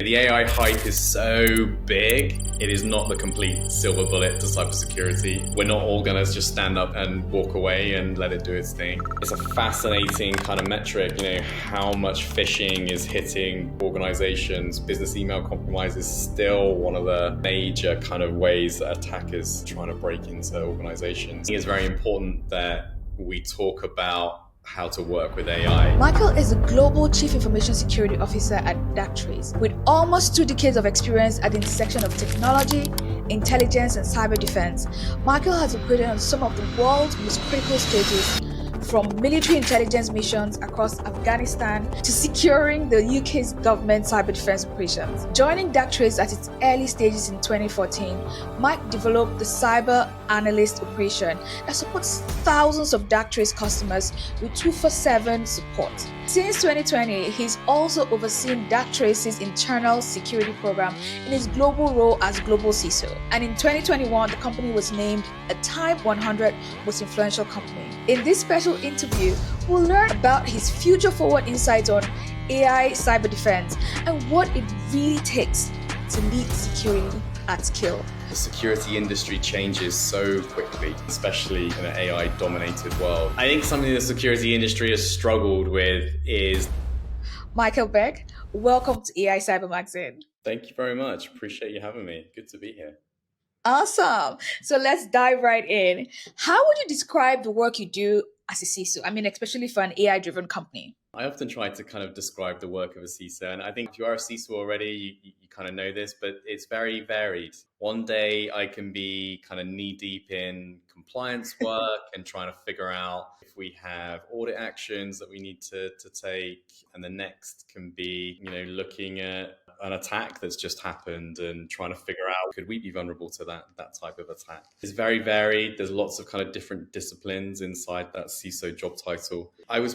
The AI hype is so big, it is not the complete silver bullet to cybersecurity. We're not all gonna just stand up and walk away and let it do its thing. It's a fascinating kind of metric, how much phishing is hitting organizations. Business email compromise is still one of the major kind of ways that attackers are trying to break into organizations. I think it's very important that we talk about how to work with AI. Michael is the Global Chief Information Security Officer at Darktrace. With almost 2 decades of experience at the intersection of technology, intelligence, and cyber defense, Michael has operated on some of the world's most critical stages, from military intelligence missions across Afghanistan to securing the UK's government cyber defense operations. Joining Darktrace at its early stages in 2014, Mike developed the Cyber Analyst operation that supports thousands of Darktrace customers with 24/7 support. Since 2020, he's also overseen Darktrace's internal security program in his global role as Global CISO. And in 2021, the company was named a Time 100 Most Influential Company. In this special interview, we'll learn about his future-forward insights on AI cyber defense and what it really takes to lead security at scale. The security industry changes so quickly, especially in an AI-dominated world. I think something the security industry has struggled with is... Michael Beck, welcome to AI Cyber Magazine. Thank you very much. Appreciate you having me. Good to be here. Awesome. So let's dive right in. How would you describe the work you do as a CISO? I mean, especially for an AI-driven company. I often try to kind of describe the work of a CISO, and I think if you are a CISO already, you kind of know this, but it's very varied. One day I can be kind of knee-deep in compliance work and trying to figure out if we have audit actions that we need to take, and the next can be, looking at an attack that's just happened and trying to figure out, could we be vulnerable to that type of attack? It's very varied. There's lots of kind of different disciplines inside that CISO job title. I was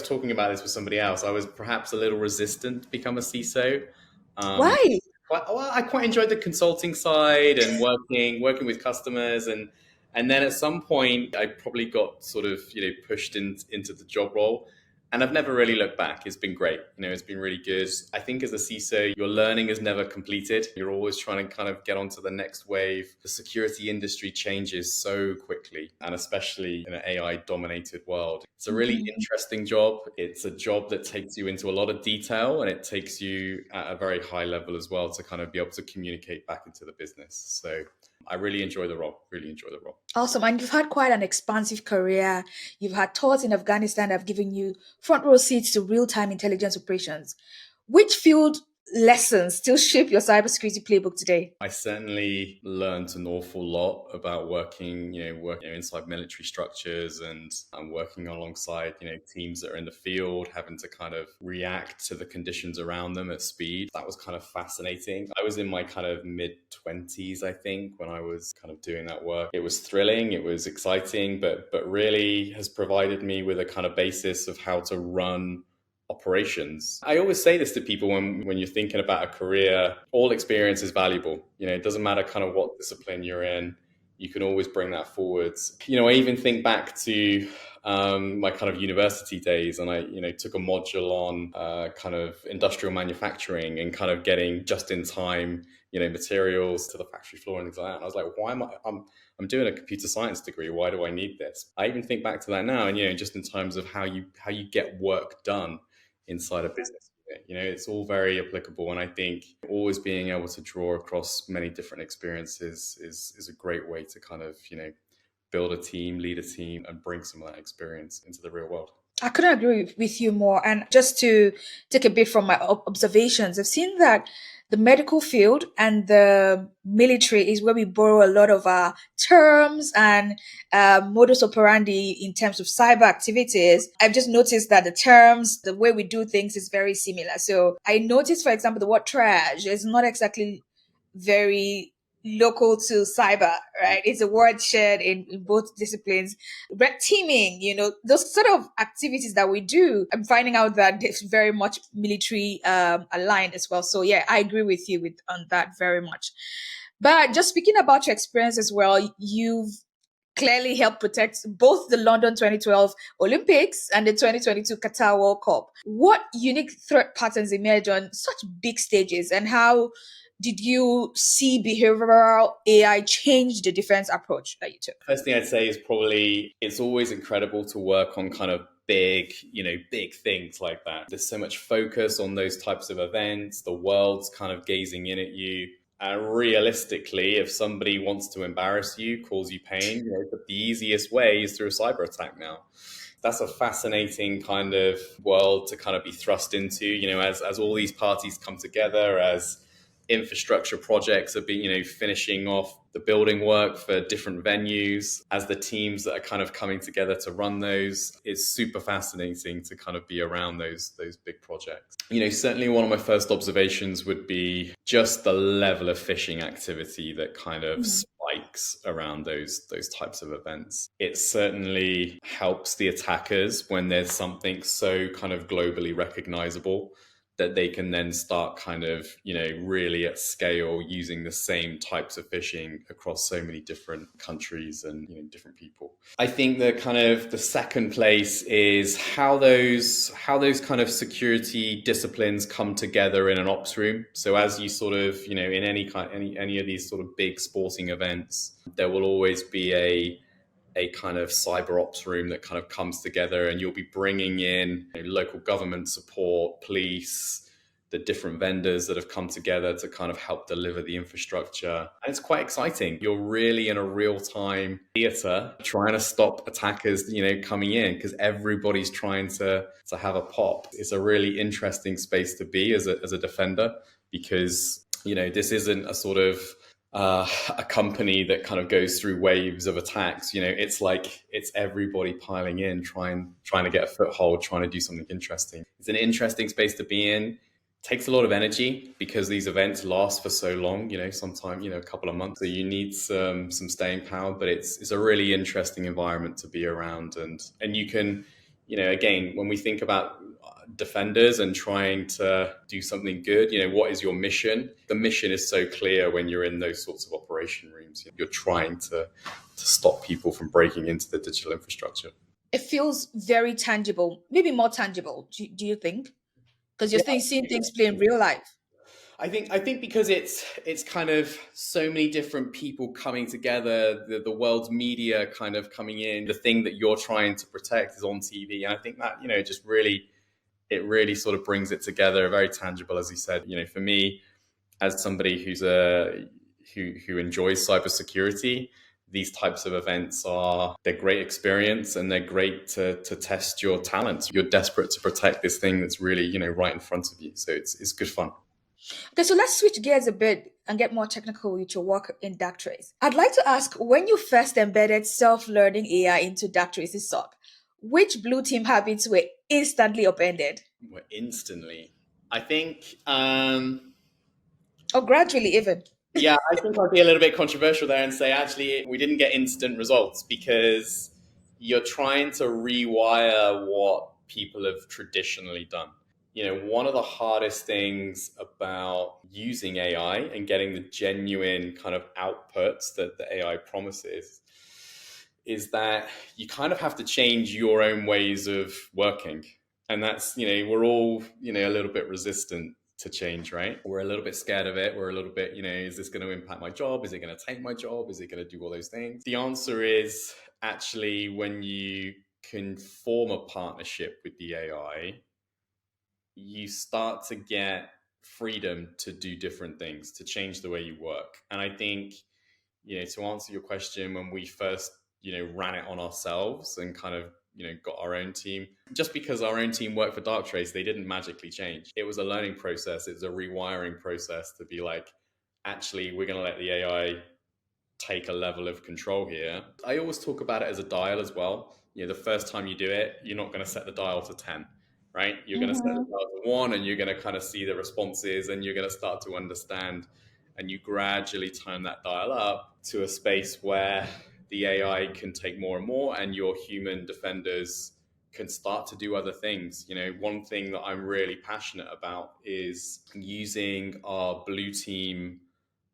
talking about this with somebody else. I was perhaps a little resistant to become a CISO. Why? Well, I quite enjoyed the consulting side and working with customers. And then at some point, I probably got sort of, pushed into the job role. And I've never really looked back. It's been great. It's been really good. I think as a CISO, your learning is never completed. You're always trying to kind of get onto the next wave. The security industry changes so quickly, and especially in an AI-dominated world. It's a really interesting job. It's a job that takes you into a lot of detail, and it takes you at a very high level as well to kind of be able to communicate back into the business. So I really enjoy the role, Awesome. And you've had quite an expansive career. You've had tours in Afghanistan that have given you front row seats to real-time intelligence operations. Which field lessons still shape your cybersecurity playbook today? I certainly learned an awful lot about working inside military structures, and I'm working alongside, teams that are in the field, having to kind of react to the conditions around them at speed. That was kind of fascinating. I was in my kind of mid-20s, I think, when I was kind of doing that work. It was thrilling, it was exciting, but really has provided me with a kind of basis of how to run operations. I always say this to people when you're thinking about a career, all experience is valuable. It doesn't matter kind of what discipline you're in, you can always bring that forwards. I even think back to my kind of university days, and I took a module on kind of industrial manufacturing and kind of getting just in time, materials to the factory floor and things like that. And I was like, why am I'm doing a computer science degree. Why do I need this? I even think back to that now, and just in terms of how you get work done inside a business. It's all very applicable, and I think always being able to draw across many different experiences is a great way to kind of build a team, lead a team, and bring some of that experience into the real world. I couldn't agree with you more. And just to take a bit from my observations, I've seen that the medical field and the military is where we borrow a lot of our terms and modus operandi in terms of cyber activities. I've just noticed that the terms, the way we do things is very similar. So I noticed, for example, the word triage is not exactly very local to cyber, right? It's a word shared in both disciplines. Red teaming, those sort of activities that we do, I'm finding out that it's very much military aligned as well. So yeah, I agree with you on that very much. But just speaking about your experience as well, you've clearly helped protect both the London 2012 Olympics and the 2022 Qatar World Cup. What unique threat patterns emerge on such big stages, and how did you see behavioral AI change the defense approach that you took? First thing I'd say is probably it's always incredible to work on kind of big things like that. There's so much focus on those types of events. The world's kind of gazing in at you. And realistically, if somebody wants to embarrass you, cause you pain, the easiest way is through a cyber attack now. That's a fascinating kind of world to kind of be thrust into, as all these parties come together, as infrastructure projects are being, finishing off the building work for different venues, as the teams that are kind of coming together to run those. It's super fascinating to kind of be around those big projects. Certainly one of my first observations would be just the level of phishing activity that kind of spikes around those types of events. It certainly helps the attackers when there's something so kind of globally recognizable that they can then start kind of, really at scale using the same types of phishing across so many different countries and, different people. I think the second place is how those kind of security disciplines come together in an ops room. So as you sort of, in any of these sort of big sporting events, there will always be a kind of cyber ops room that kind of comes together, and you'll be bringing in local government support, police, the different vendors that have come together to kind of help deliver the infrastructure. And it's quite exciting. You're really in a real-time theater trying to stop attackers, coming in, because everybody's trying to have a pop. It's a really interesting space to be as a defender, because, this isn't a sort of a company that kind of goes through waves of attacks. It's everybody piling in, trying to get a foothold, trying to do something interesting. It's an interesting space to be in. Takes a lot of energy because these events last for so long, sometimes, a couple of months. So you need some staying power, but it's a really interesting environment to be around. And you can, again, when we think about defenders and trying to do something good, what is your mission? The mission is so clear when you're in those sorts of operation rooms. You're trying to stop people from breaking into the digital infrastructure. It feels very tangible, maybe more tangible, do you think? Because you're seeing things play in real life. I think because it's kind of so many different people coming together, the world's media kind of coming in, the thing that you're trying to protect is on TV. And I think that, it really sort of brings it together, very tangible, as you said. For me, as somebody who enjoys cybersecurity, these types of events they're great experience, and they're great to test your talents. You're desperate to protect this thing that's really, right in front of you. So it's good fun. Okay, so let's switch gears a bit and get more technical with your work in Darktrace. I'd like to ask, when you first embedded self-learning AI into Darktrace's SOC, which blue team habits were instantly upended? Instantly. I think... Or gradually even? Yeah, I think I'd be a little bit controversial there and say, actually, we didn't get instant results, because you're trying to rewire what people have traditionally done. One of the hardest things about using AI and getting the genuine kind of outputs that the AI promises is that you kind of have to change your own ways of working. And that's, we're all, a little bit resistant to change, right? We're a little bit scared of it. We're a little bit, is this going to impact my job? Is it going to take my job? Is it going to do all those things? The answer is actually, when you can form a partnership with the AI, you start to get freedom to do different things, to change the way you work. And I think, to answer your question, when we first, ran it on ourselves and kind of, got our own team, just because our own team worked for Darktrace, they didn't magically change. It was a learning process. It was a rewiring process to be like, actually, we're going to let the AI take a level of control here. I always talk about it as a dial as well. The first time you do it, you're not going to set the dial to 10, right? You're going to set the dial to 1, and you're going to kind of see the responses, and you're going to start to understand, and you gradually turn that dial up to a space where the AI can take more and more, and your human defenders can start to do other things. One thing that I'm really passionate about is using our blue team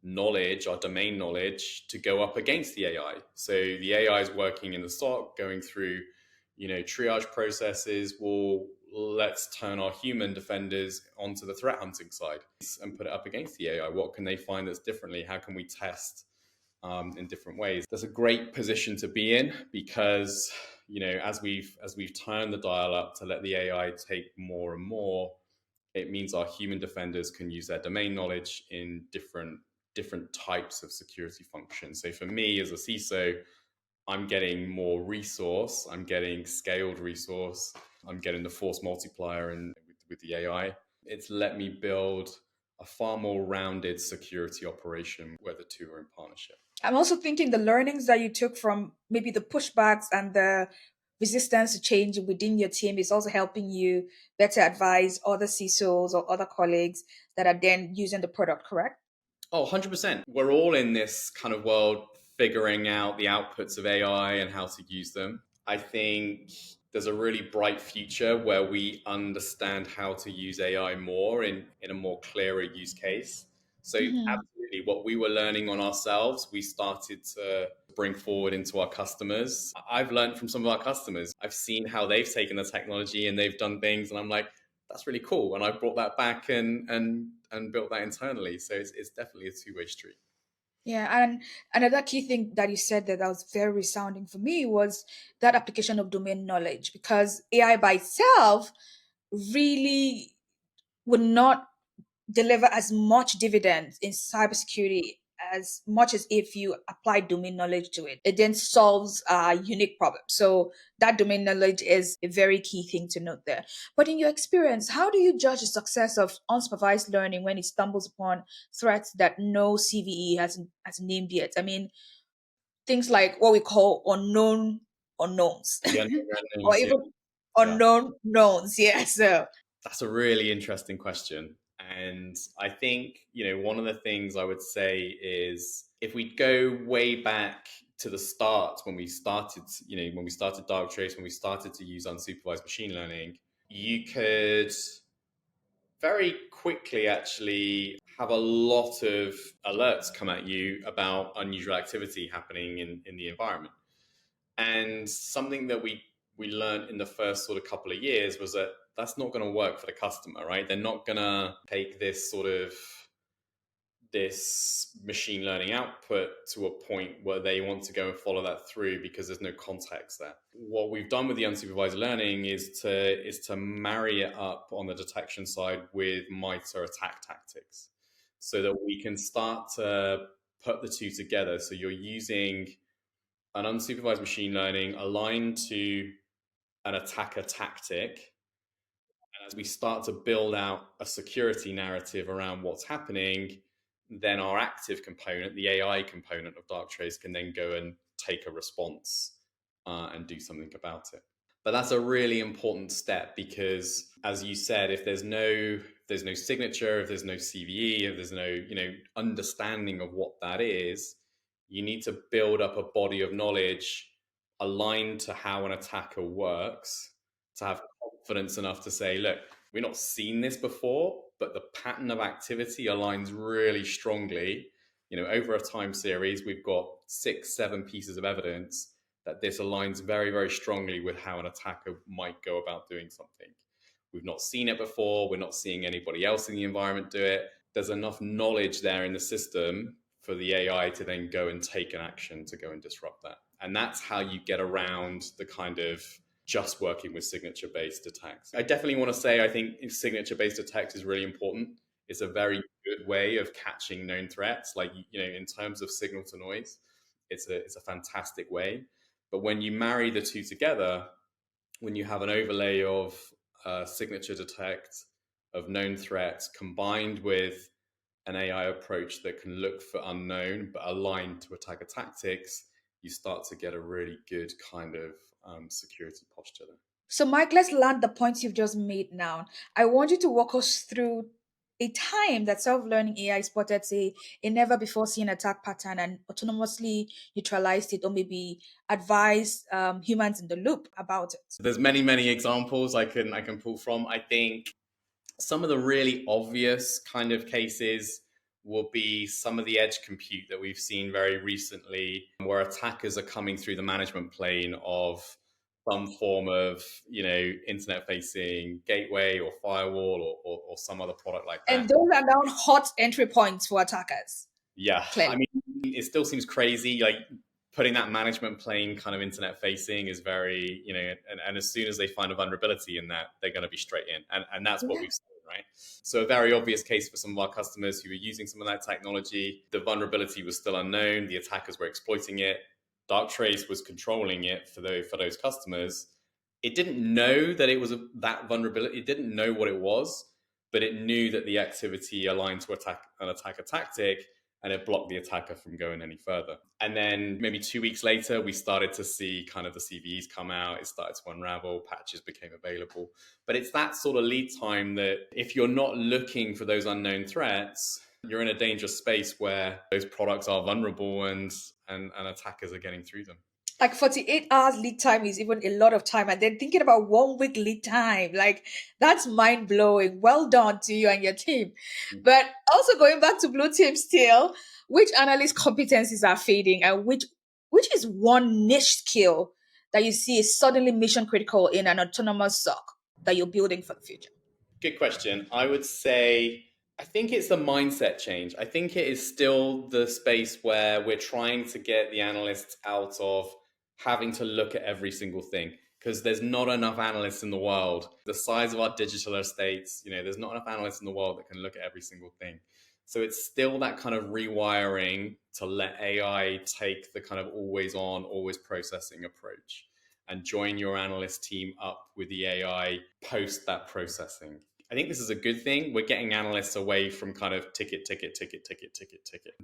knowledge, our domain knowledge, to go up against the AI. So the AI is working in the SOC, going through, triage processes. Well, let's turn our human defenders onto the threat hunting side and put it up against the AI. What can they find that's differently? How can we test in different ways? That's a great position to be in because, as we've turned the dial up to let the AI take more and more, it means our human defenders can use their domain knowledge in different types of security functions. So for me as a CISO, I'm getting more resource, I'm getting scaled resource, I'm getting the force multiplier and with the AI. It's let me build a far more rounded security operation where the two are in partnership. I'm also thinking the learnings that you took from maybe the pushbacks and the resistance to change within your team is also helping you better advise other CISOs or other colleagues that are then using the product, correct? Oh, 100%. We're all in this kind of world figuring out the outputs of AI and how to use them. I think there's a really bright future where we understand how to use AI more in a more clearer use case. So absolutely, what we were learning on ourselves, we started to bring forward into our customers. I've learned from some of our customers. I've seen how they've taken the technology and they've done things, and I'm like, that's really cool. And I brought that back and built that internally. So it's definitely a two-way street. Yeah, and another key thing that you said that was very resounding for me was that application of domain knowledge, because AI by itself really would not deliver as much dividends in cybersecurity as much as if you apply domain knowledge to it. It then solves a unique problem. So that domain knowledge is a very key thing to note there. But in your experience, how do you judge the success of unsupervised learning when it stumbles upon threats that no CVE has named yet? I mean, things like what we call unknown unknowns, or even unknown knowns. Yeah. So that's a really interesting question. And I think, one of the things I would say is if we go way back to the start, when we started Darktrace, when we started to use unsupervised machine learning, you could very quickly actually have a lot of alerts come at you about unusual activity happening in the environment. And something that we learned in the first sort of couple of years was that that's not going to work for the customer, right? They're not going to take this machine learning output to a point where they want to go and follow that through because there's no context there. What we've done with the unsupervised learning is to marry it up on the detection side with MITRE attack tactics so that we can start to put the two together. So you're using an unsupervised machine learning aligned to an attacker tactic. And as we start to build out a security narrative around what's happening, then our active component, the AI component of Darktrace, can then go and take a response and do something about it. But that's a really important step because, as you said, if there's no signature, if there's no CVE, if there's no understanding of what that is, you need to build up a body of knowledge aligned to how an attacker works to have confidence enough to say, look, we've not seen this before, but the pattern of activity aligns really strongly. Over a time series, we've got 6-7 pieces of evidence that this aligns very, very strongly with how an attacker might go about doing something. We've not seen it before. We're not seeing anybody else in the environment do it. There's enough knowledge there in the system for the AI to then go and take an action to go and disrupt that. And that's how you get around the kind of just working with signature-based attacks. I definitely want to say I think signature-based attacks is really important. It's a very good way of catching known threats. Like, in terms of signal to noise, it's a fantastic way. But when you marry the two together, when you have an overlay of signature detect, of known threats, combined with an AI approach that can look for unknown but aligned to attacker tactics, you start to get a really good kind of security posture there. So, Mike, let's land the points you've just made now. I want you to walk us through a time that self-learning AI spotted, say, a never-before-seen attack pattern and autonomously neutralized it, or maybe advised humans in the loop about it. There's many, many examples I can pull from. I think some of the really obvious kind of cases will be some of the edge compute that we've seen very recently, where attackers are coming through the management plane of some form of, internet-facing gateway or firewall or some other product like that. And those are now hot entry points for attackers. Yeah, Clearly. I mean, it still seems crazy. Like putting that management plane kind of internet-facing is very, and as soon as they find a vulnerability in that, they're going to be straight in, and that's what we've seen. Right. So a very obvious case for some of our customers who were using some of that technology, the vulnerability was still unknown. The attackers were exploiting it. Darktrace was controlling it for those customers. It didn't know that it was that vulnerability. It didn't know what it was, but it knew that the activity aligned to an attacker tactic, and it blocked the attacker from going any further. And then maybe 2 weeks later, we started to see kind of the CVEs come out. It started to unravel, patches became available. But it's that sort of lead time that if you're not looking for those unknown threats, you're in a dangerous space where those products are vulnerable and attackers are getting through them. Like 48 hours lead time is even a lot of time. And then thinking about 1 week lead time, like that's mind blowing. Well done to you and your team. But also going back to Blue Team still, which analyst competencies are fading and which is one niche skill that you see is suddenly mission critical in an autonomous SOC that you're building for the future? Good question. I would say, I think it's the mindset change. I think it is still the space where we're trying to get the analysts out of having to look at every single thing, because there's not enough analysts in the world. The size of our digital estates, there's not enough analysts in the world that can look at every single thing. So it's still that kind of rewiring to let AI take the kind of always on, always processing approach and join your analyst team up with the AI post that processing. I think this is a good thing. We're getting analysts away from kind of ticket.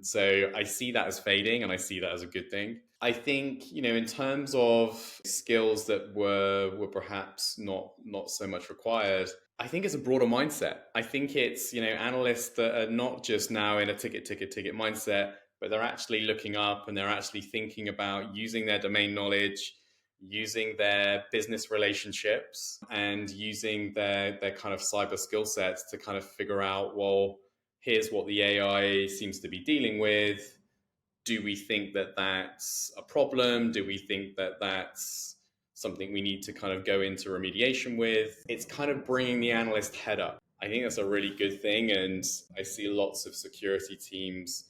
So I see that as fading, and I see that as a good thing. I think, in terms of skills that were perhaps not so much required, I think it's a broader mindset. I think it's, analysts that are not just now in a ticket mindset, but they're actually looking up and they're actually thinking about using their domain knowledge, using their business relationships, and using their kind of cyber skill sets to kind of figure out, well, here's what the AI seems to be dealing with. Do we think that that's a problem? Do we think that that's something we need to kind of go into remediation with? It's kind of bringing the analyst head up. I think that's a really good thing. And I see lots of security teams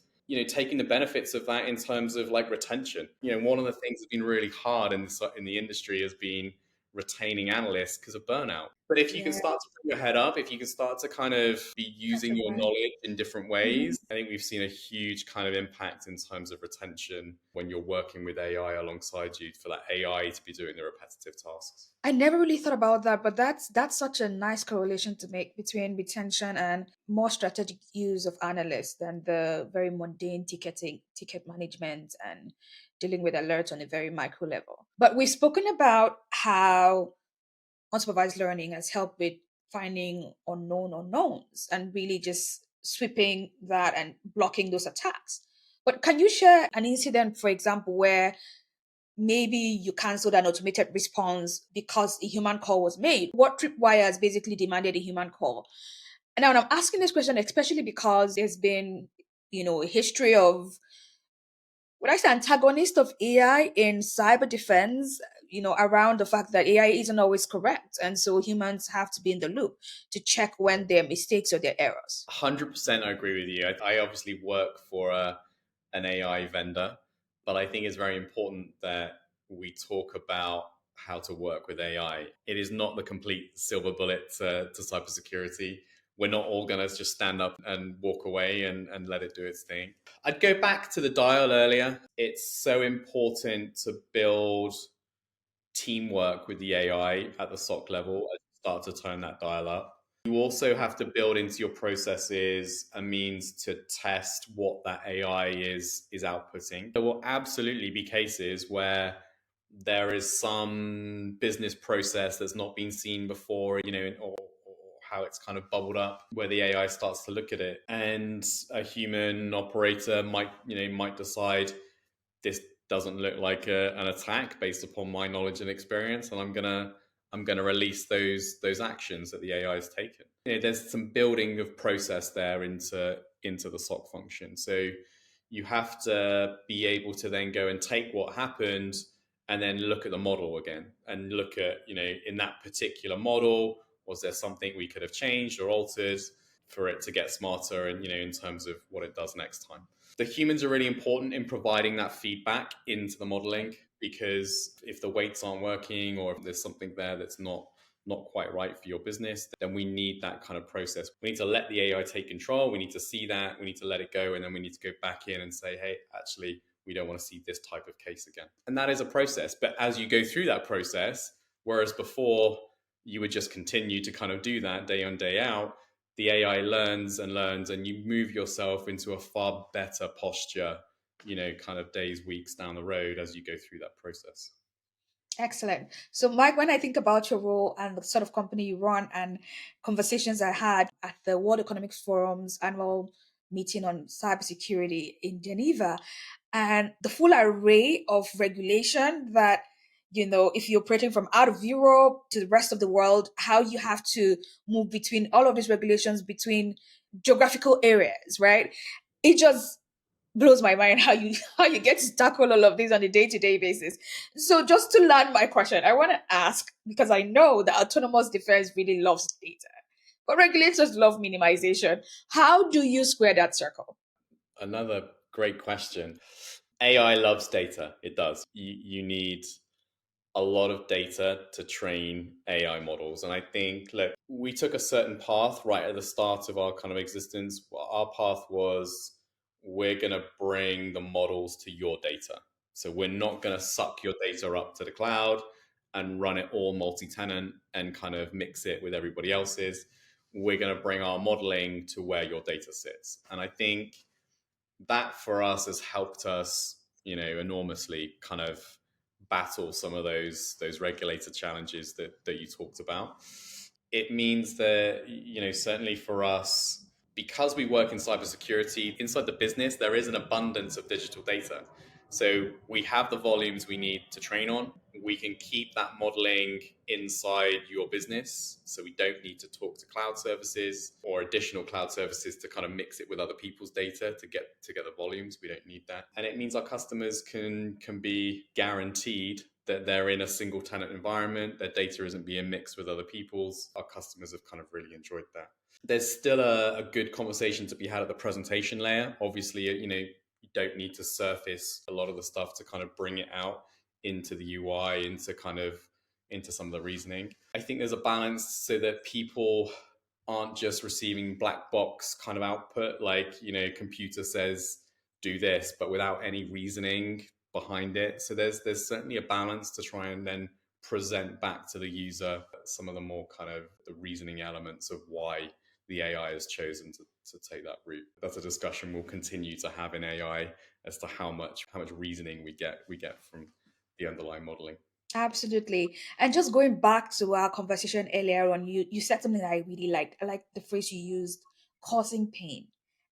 taking the benefits of that in terms of like retention. One of the things that's been really hard in the industry has been retaining analysts because of burnout. But if you can start to put your head up, if you can start to kind of be using your knowledge in different ways, I think we've seen a huge kind of impact in terms of retention when you're working with AI alongside you for that AI to be doing the repetitive tasks. I never really thought about that, but that's such a nice correlation to make between retention and more strategic use of analysts than the very mundane ticket management and dealing with alerts on a very micro level. But we've spoken about how unsupervised learning has helped with finding unknown unknowns and really just sweeping that and blocking those attacks. But can you share an incident, for example, where maybe you canceled an automated response because a human call was made? What tripwires basically demanded a human call? And now I'm asking this question especially because there's been, a history of, would I say, antagonist of AI in cyber defense, around the fact that AI isn't always correct. And so humans have to be in the loop to check when their mistakes or their errors. 100% I agree with you. I obviously work for an AI vendor, but I think it's very important that we talk about how to work with AI. It is not the complete silver bullet to cybersecurity. We're not all going to just stand up and walk away and let it do its thing. I'd go back to the dial earlier. It's so important to build teamwork with the AI at the SOC level as you start to turn that dial up. You also have to build into your processes a means to test what that AI is outputting. There will absolutely be cases where there is some business process that's not been seen before, or how it's kind of bubbled up, where the AI starts to look at it, and a human operator might decide this doesn't look like an attack based upon my knowledge and experience, and I'm gonna release those actions that the AI has taken. There's some building of process there into into the SOC function. So you have to be able to then go and take what happened and then look at the model again and look at, in that particular model, was there something we could have changed or altered for it to get smarter and, in terms of what it does next time. The humans are really important in providing that feedback into the modeling, because if the weights aren't working or if there's something there that's not quite right for your business, then we need that kind of process. We need to let the AI take control. We need to see that. We need to let it go. And then we need to go back in and say, hey, actually, we don't want to see this type of case again. And that is a process. But as you go through that process, whereas before you would just continue to kind of do that day on, day out, the AI learns and learns, and you move yourself into a far better posture, kind of days, weeks down the road as you go through that process. Excellent. So, Mike, when I think about your role and the sort of company you run and conversations I had at the World Economic Forum's annual meeting on cybersecurity in Geneva, and the full array of regulation that, if you're operating from out of Europe to the rest of the world, how you have to move between all of these regulations between geographical areas, right? It just blows my mind how you get to tackle all of these on a day-to-day basis. So just to land my question, I want to ask, because I know that autonomous defense really loves data, but regulators love minimization. How do you square that circle? Another great question. AI loves data. It does. You need a lot of data to train AI models. And I think, look, we took a certain path right at the start of our kind of existence. Our path was, we're going to bring the models to your data. So we're not going to suck your data up to the cloud and run it all multi-tenant and kind of mix it with everybody else's. We're going to bring our modeling to where your data sits. And I think that for us has helped us, enormously kind of battle some of those regulator challenges that you talked about. It means that, certainly for us, because we work in cybersecurity, inside the business, there is an abundance of digital data. So we have the volumes we need to train on. We can keep that modeling inside your business. So we don't need to talk to cloud services or additional cloud services to kind of mix it with other people's data to get the volumes. We don't need that. And it means our customers can be guaranteed that they're in a single tenant environment, their data isn't being mixed with other people's. Our customers have kind of really enjoyed that. There's still a good conversation to be had at the presentation layer. Obviously, you don't need to surface a lot of the stuff to kind of bring it out into the UI, into some of the reasoning. I think there's a balance so that people aren't just receiving black box kind of output, like, computer says do this, but without any reasoning behind it. So there's certainly a balance to try and then present back to the user some of the more kind of the reasoning elements of why the AI has chosen to take that route. That's a discussion we'll continue to have in AI as to how much reasoning we get from the underlying modeling. Absolutely. And just going back to our conversation earlier on, you said something that I really liked. I like the phrase you used, causing pain.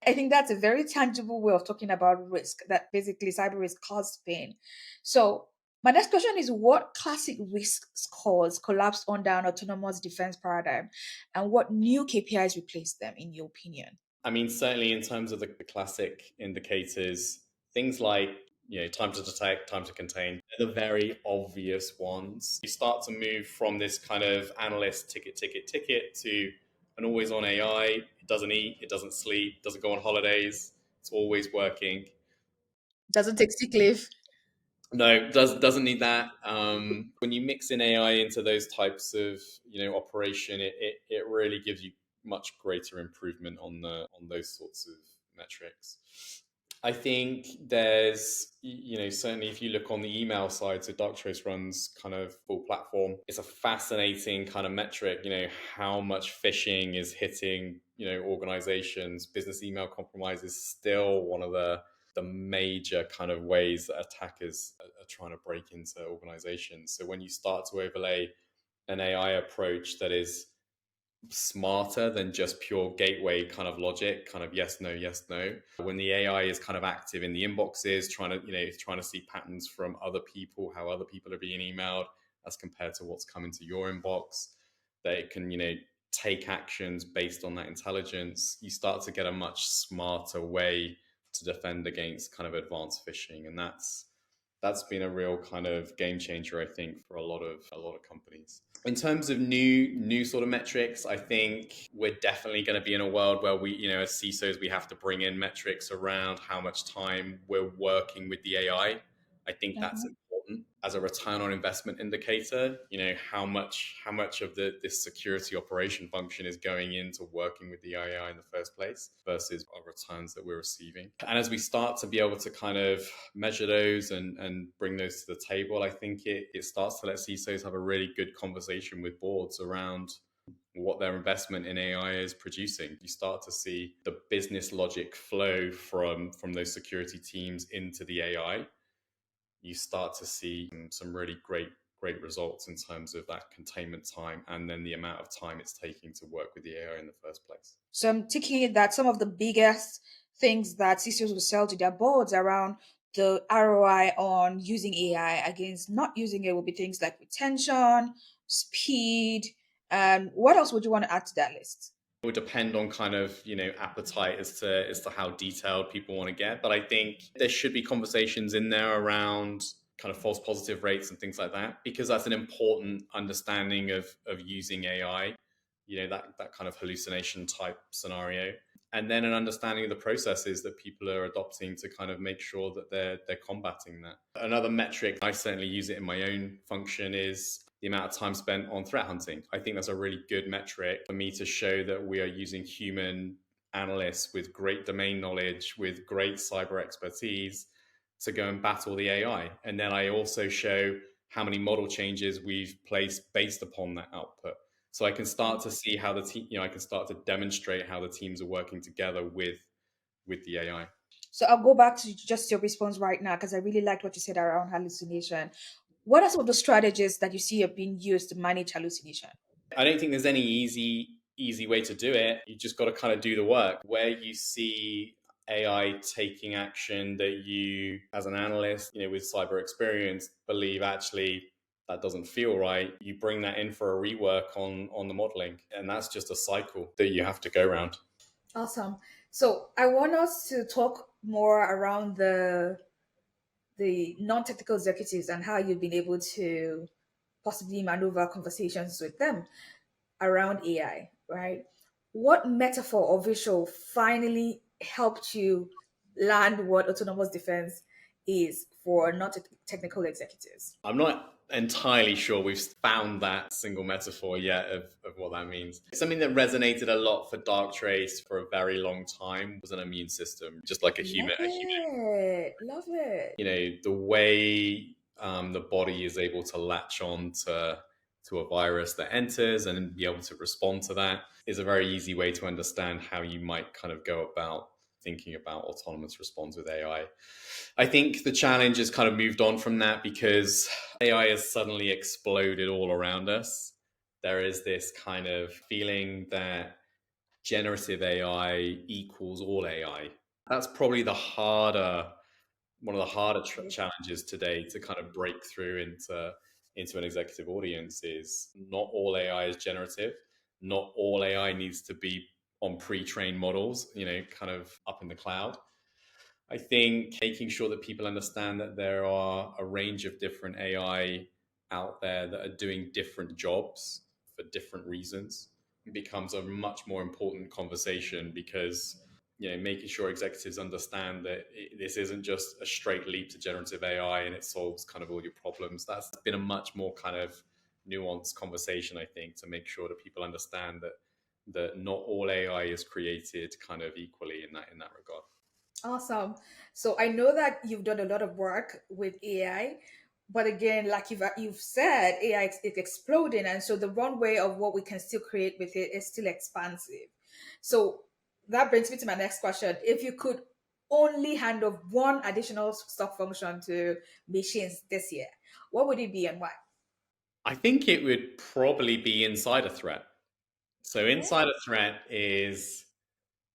I think that's a very tangible way of talking about risk, that basically cyber risk causes pain. So my next question is, what classic risks cause collapse under an autonomous defense paradigm, and what new KPIs replace them, in your opinion? I mean, certainly in terms of the classic indicators, things like, time to detect, time to contain, they're the very obvious ones. You start to move from this kind of analyst ticket to an always on AI. It doesn't eat, it doesn't sleep, doesn't go on holidays. It's always working. Doesn't take sick leave. No, doesn't need that. When you mix in AI into those types of operation, it really gives you much greater improvement on those sorts of metrics. I think there's, certainly if you look on the email side, so Darktrace runs kind of full platform. It's a fascinating kind of metric, how much phishing is hitting, organizations. Business email compromise is still one of the major kind of ways that attackers are trying to break into organizations. So when you start to overlay an AI approach that is smarter than just pure gateway kind of logic, kind of yes, no, when the AI is kind of active in the inboxes, trying to see patterns from other people, how other people are being emailed as compared to what's coming to your inbox, that it can, take actions based on that intelligence, you start to get a much smarter way to defend against kind of advanced phishing. And that's been a real kind of game changer, I think, for a lot of companies. In terms of new sort of metrics, I think we're definitely going to be in a world where we, as CISOs, we have to bring in metrics around how much time we're working with the AI. I think that's important as a return on investment indicator. How much of this security operation function is going into working with the AI in the first place versus our returns that we're receiving. And as we start to be able to kind of measure those and bring those to the table, I think it starts to let CISOs have a really good conversation with boards around what their investment in AI is producing. You start to see the business logic flow from those security teams into the AI. You start to see some really great results in terms of that containment time and then the amount of time it's taking to work with the AI in the first place. So I'm taking it that some of the biggest things that CISOs will sell to their boards around the ROI on using AI against not using it will be things like retention, speed, and what else would you want to add to that list? It would depend on kind of, appetite as to how detailed people want to get. But I think there should be conversations in there around kind of false positive rates and things like that, because that's an important understanding of using AI, that kind of hallucination type scenario. And then an understanding of the processes that people are adopting to kind of make sure that they're combating that. Another metric, I certainly use it in my own function, is the amount of time spent on threat hunting. I think that's a really good metric for me to show that we are using human analysts with great domain knowledge, with great cyber expertise to go and battle the AI. And then I also show how many model changes we've placed based upon that output. So I can start to see how the team, I can start to demonstrate how the teams are working together with the AI. So I'll go back to just your response right now, because I really liked what you said around hallucination. What are some of the strategies that you see are being used to manage hallucination? I don't think there's any easy way to do it. You just got to kind of do the work. Where you see AI taking action that you, as an analyst, with cyber experience, believe actually that doesn't feel right, you bring that in for a rework on the modeling. And that's just a cycle that you have to go around. Awesome. So I want us to talk more around the non-technical executives and how you've been able to possibly maneuver conversations with them around AI, right? What metaphor or visual finally helped you land what autonomous defense is for non-technical executives? I'm not entirely sure we've found that single metaphor yet of what that means. Something that resonated a lot for Darktrace for a very long time was an immune system, just like a human. Love it. The way the body is able to latch on to a virus that enters and be able to respond to that is a very easy way to understand how you might kind of go about thinking about autonomous response with AI. I think the challenge has kind of moved on from that because AI has suddenly exploded all around us. There is this kind of feeling that generative AI equals all AI. That's probably one of the harder challenges today to kind of break through into an executive audience is not all AI is generative. Not all AI needs to be on pre-trained models, kind of up in the cloud. I think making sure that people understand that there are a range of different AI out there that are doing different jobs for different reasons becomes a much more important conversation because making sure executives understand that this isn't just a straight leap to generative AI and it solves kind of all your problems. That's been a much more kind of nuanced conversation, I think, to make sure that people understand that not all AI is created kind of equally in that regard. Awesome. So I know that you've done a lot of work with AI, but again, like you've said, AI is exploding, and so the runway of what we can still create with it is still expansive. So that brings me to my next question. If you could only hand off one additional stock function to machines this year, what would it be and why? I think it would probably be insider threat. So insider threat is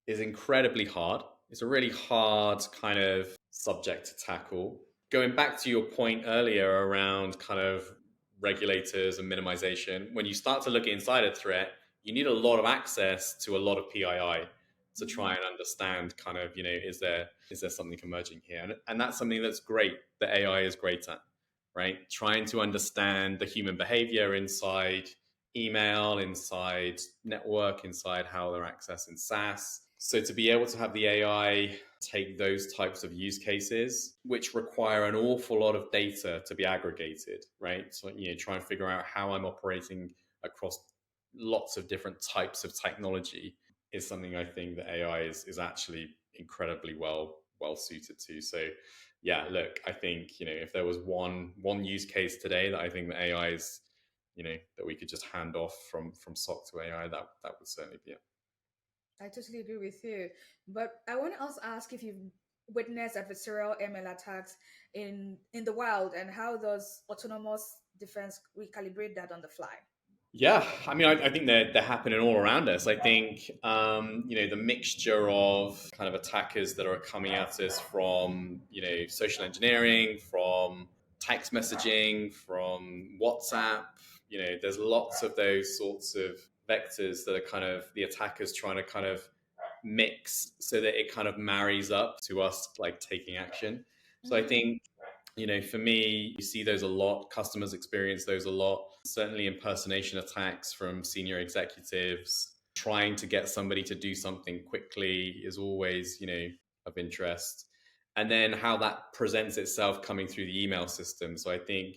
incredibly hard. It's a really hard kind of subject to tackle. Going back to your point earlier around kind of regulators and minimization, when you start to look at insider threat, you need a lot of access to a lot of PII to try and understand kind of, is there something emerging here? And that's something that's great, that AI is great at, right? Trying to understand the human behavior inside email, inside network, inside how they're accessing SaaS. So to be able to have the AI take those types of use cases, which require an awful lot of data to be aggregated, right? So, try and figure out how I'm operating across lots of different types of technology is something I think that AI is actually incredibly well suited to. So yeah, look, I think, if there was one use case today that I think that AI is, that we could just hand off from SOC to AI, that would certainly be it. I totally agree with you. But I want to also ask if you've witnessed adversarial ML attacks in the wild, and how does autonomous defense recalibrate that on the fly? Yeah, I mean, I think they're happening all around us. I think, the mixture of kind of attackers that are coming at us from, social engineering, from text messaging, from WhatsApp, there's lots of those sorts of vectors that are kind of the attackers trying to kind of mix so that it kind of marries up to us like taking action. So I think, for me, you see those a lot. Customers experience those a lot. Certainly impersonation attacks from senior executives. Trying to get somebody to do something quickly is always, of interest. And then how that presents itself coming through the email system. So I think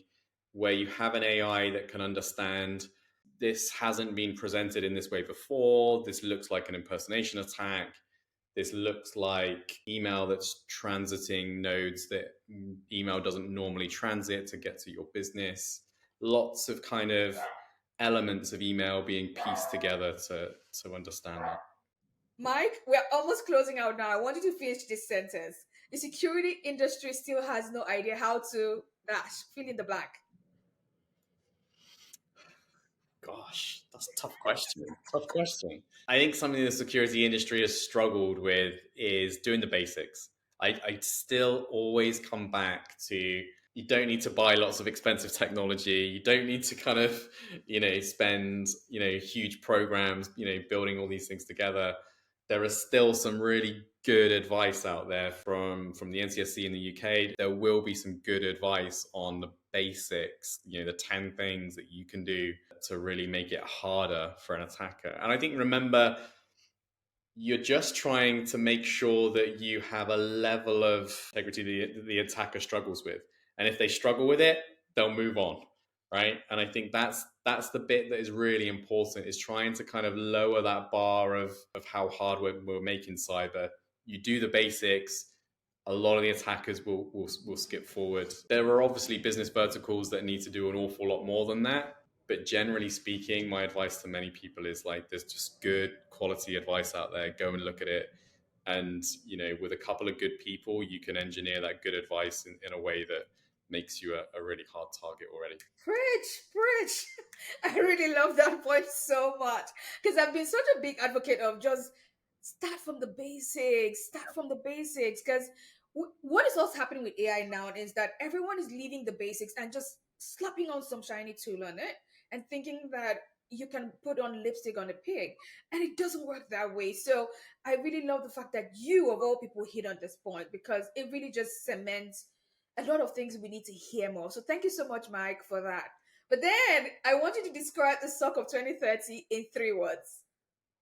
where you have an AI that can understand this hasn't been presented in this way before, this looks like an impersonation attack, this looks like email that's transiting nodes that email doesn't normally transit to get to your business. Lots of kind of elements of email being pieced together to understand that. Mike, we're almost closing out now. I want you to finish this sentence. The security industry still has no idea how to dash, fill in the blank. Gosh, that's a tough question. Tough question. I think something the security industry has struggled with is doing the basics. I still always come back to, you don't need to buy lots of expensive technology. You don't need to kind of, spend, huge programs, building all these things together. There is still some really good advice out there from the NCSC in the UK. There will be some good advice on the basics, the 10 things that you can do to really make it harder for an attacker. And I think, remember, you're just trying to make sure that you have a level of integrity the attacker struggles with. And if they struggle with it, they'll move on, right? And I think that's the bit that is really important, is trying to kind of lower that bar of how hard we're making cyber. You do the basics, a lot of the attackers will skip forward. There are obviously business verticals that need to do an awful lot more than that. But generally speaking, my advice to many people is like, there's just good quality advice out there. Go and look at it. And, with a couple of good people, you can engineer that good advice in a way that makes you a really hard target already. Preach. I really love that point so much, because I've been such a big advocate of just start from the basics, because what is also happening with AI now is that everyone is leaving the basics and just slapping on some shiny tool on it and thinking that you can put on lipstick on a pig, and it doesn't work that way. So I really love the fact that you, of all people, hit on this point, because it really just cements a lot of things we need to hear more. So thank you so much, Mike, for that. But then I want you to describe the SOC of 2030 in 3 words.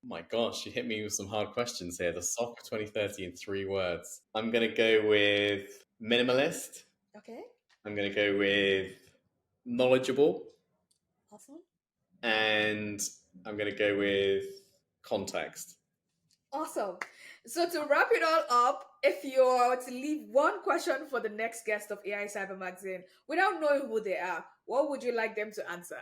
Oh my gosh, you hit me with some hard questions here. The SOC of 2030 in 3 words. I'm going to go with minimalist. Okay. I'm going to go with knowledgeable. Awesome. And I'm going to go with context. Awesome. So to wrap it all up, if you were to leave one question for the next guest of AI Cyber Magazine without knowing who they are, what would you like them to answer?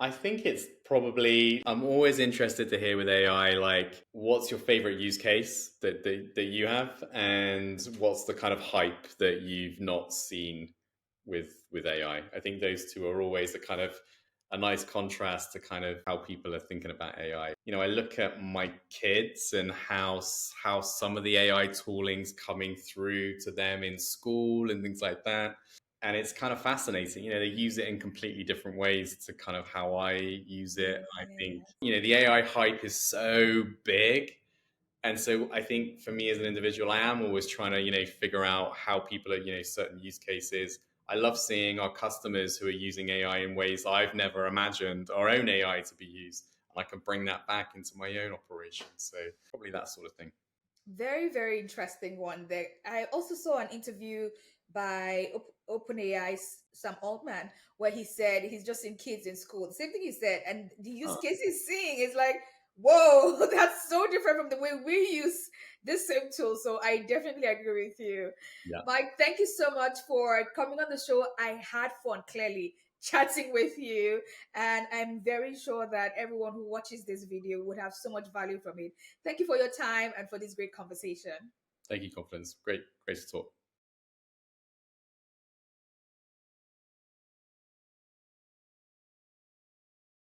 I think it's probably, I'm always interested to hear with AI, like, what's your favorite use case that you have, and what's the kind of hype that you've not seen with AI? I think those two are always the kind of a nice contrast to kind of how people are thinking about AI. I look at my kids and how some of the AI tooling's coming through to them in school and things like that. and it's kind of fascinating. They use it in completely different ways to kind of how I use it. I think, the AI hype is so big. And so I think for me as an individual, I am always trying to, figure out how people are, certain use cases. I love seeing our customers who are using AI in ways I've never imagined our own AI to be used. And I can bring that back into my own operations. So probably that sort of thing. Very, very interesting one there. I also saw an interview by OpenAI's Sam Altman where he said he's just seen kids in school. The same thing he said, and the use case he's seeing is like, whoa, that's so different from the way we use this same tool. So I definitely agree with you. Yeah. Mike, thank you so much for coming on the show. I had fun, clearly, chatting with you, and I'm very sure that everyone who watches this video would have so much value from it. Thank you for your time and for this great conversation. Thank you, Confidence. Great to talk.